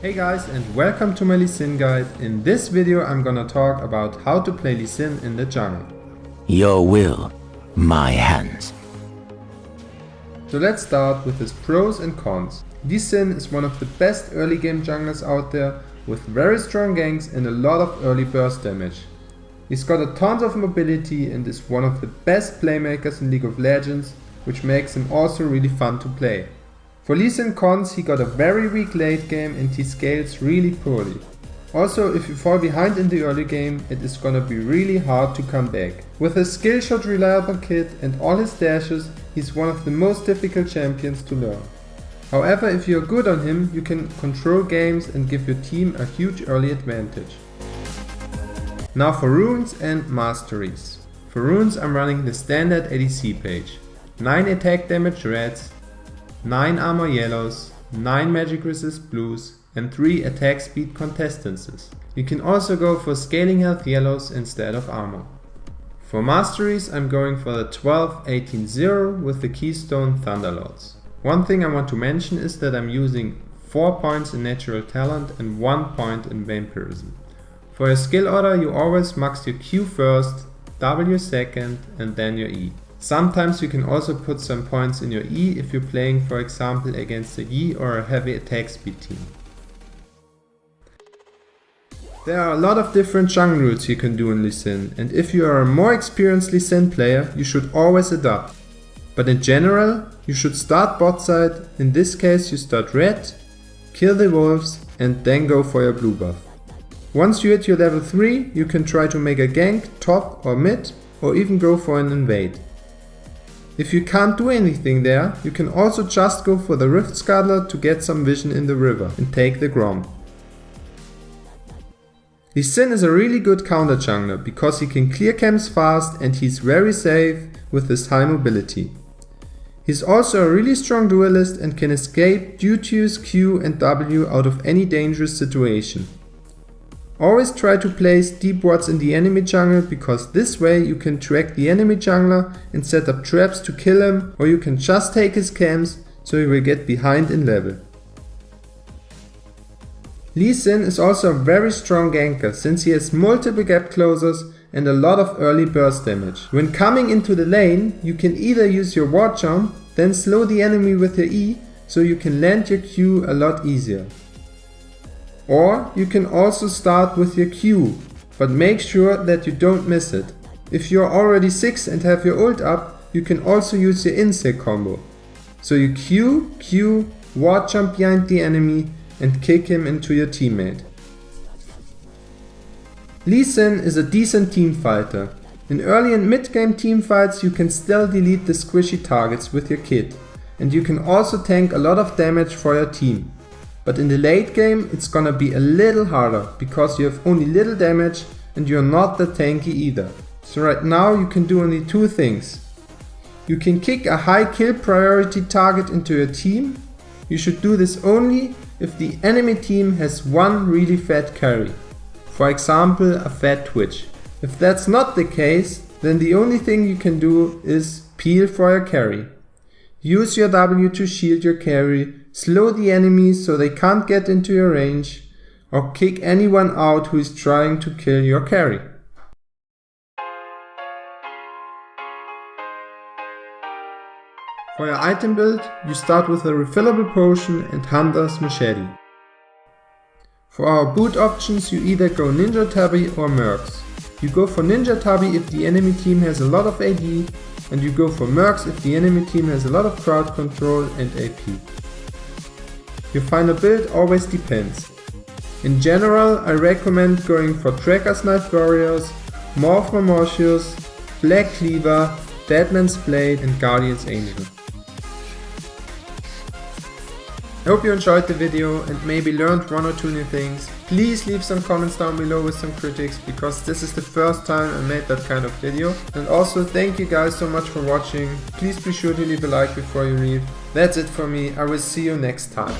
Hey guys, and welcome to my Lee Sin guide. In this video I'm gonna talk about how to play Lee Sin in the jungle. Your will, my hands. So let's start with his pros and cons. Lee Sin is one of the best early game junglers out there, with very strong ganks and a lot of early burst damage. He's got a ton of mobility and is one of the best playmakers in League of Legends, which makes him also really fun to play. For Lee Sin cons, he got a very weak late game and he scales really poorly. Also, if you fall behind in the early game, it is gonna be really hard to come back. With his skill shot reliable kit and all his dashes, he's one of the most difficult champions to learn. However, if you're good on him, you can control games and give your team a huge early advantage. Now for runes and masteries. For runes I'm running the standard ADC page. 9 attack damage reds, 9 armor yellows, 9 magic resist blues and 3 attack speed contestances. You can also go for scaling health yellows instead of armor. For masteries I'm going for the 12-18-0 with the keystone Thunderlords. One thing I want to mention is that I'm using 4 points in natural talent and 1 point in vampirism. For your skill order you always max your Q first, W second and then your E. Sometimes you can also put some points in your E if you're playing, for example, against a Yi or a heavy attack speed team. There are a lot of different jungle routes you can do in Lee Sin, and if you are a more experienced Lee Sin player, you should always adapt. But in general, you should start bot side. In this case you start red, kill the wolves and then go for your blue buff. Once you hit your level 3, you can try to make a gank top or mid or even go for an invade. If you can't do anything there, you can also just go for the Rift Scuttler to get some vision in the river and take the Grom. Lee Sin is a really good counter jungler because he can clear camps fast and he's very safe with his high mobility. He's also a really strong duelist and can escape due to his Q and W out of any dangerous situation. Always try to place deep wards in the enemy jungle because this way you can track the enemy jungler and set up traps to kill him, or you can just take his camps so he will get behind in level. Lee Sin is also a very strong ganker since he has multiple gap closers and a lot of early burst damage. When coming into the lane, you can either use your ward jump, then slow the enemy with your E so you can land your Q a lot easier. Or you can also start with your Q, but make sure that you don't miss it. If you are already 6 and have your ult up, you can also use your insect combo. So you Q, ward jump behind the enemy and kick him into your teammate. Lee Sin is a decent team fighter. In early and mid game team fights you can still delete the squishy targets with your kit, and you can also tank a lot of damage for your team. But in the late game it's gonna be a little harder because you have only little damage and you're not that tanky either. So right now you can do only 2 things. You can kick a high kill priority target into your team. You should do this only if the enemy team has one really fat carry. For example, a fat Twitch. If that's not the case, then the only thing you can do is peel for your carry. Use your W to shield your carry, slow the enemies so they can't get into your range, or kick anyone out who is trying to kill your carry. For your item build, you start with a refillable potion and Hunter's Machete. For our boot options you either go Ninja Tabby or Mercs. You go for Ninja Tabby if the enemy team has a lot of AD, and you go for Mercs if the enemy team has a lot of crowd control and AP. Your final build always depends. In general, I recommend going for Tracker's Knife Warriors, Morph Mortius, Black Cleaver, Deadman's Blade and Guardian's Angel. I hope you enjoyed the video and maybe learned 1 or 2 new things. Please leave some comments down below with some critics because this is the first time I made that kind of video. And also thank you guys so much for watching. Please be sure to leave a like before you leave. That's it for me. I will see you next time.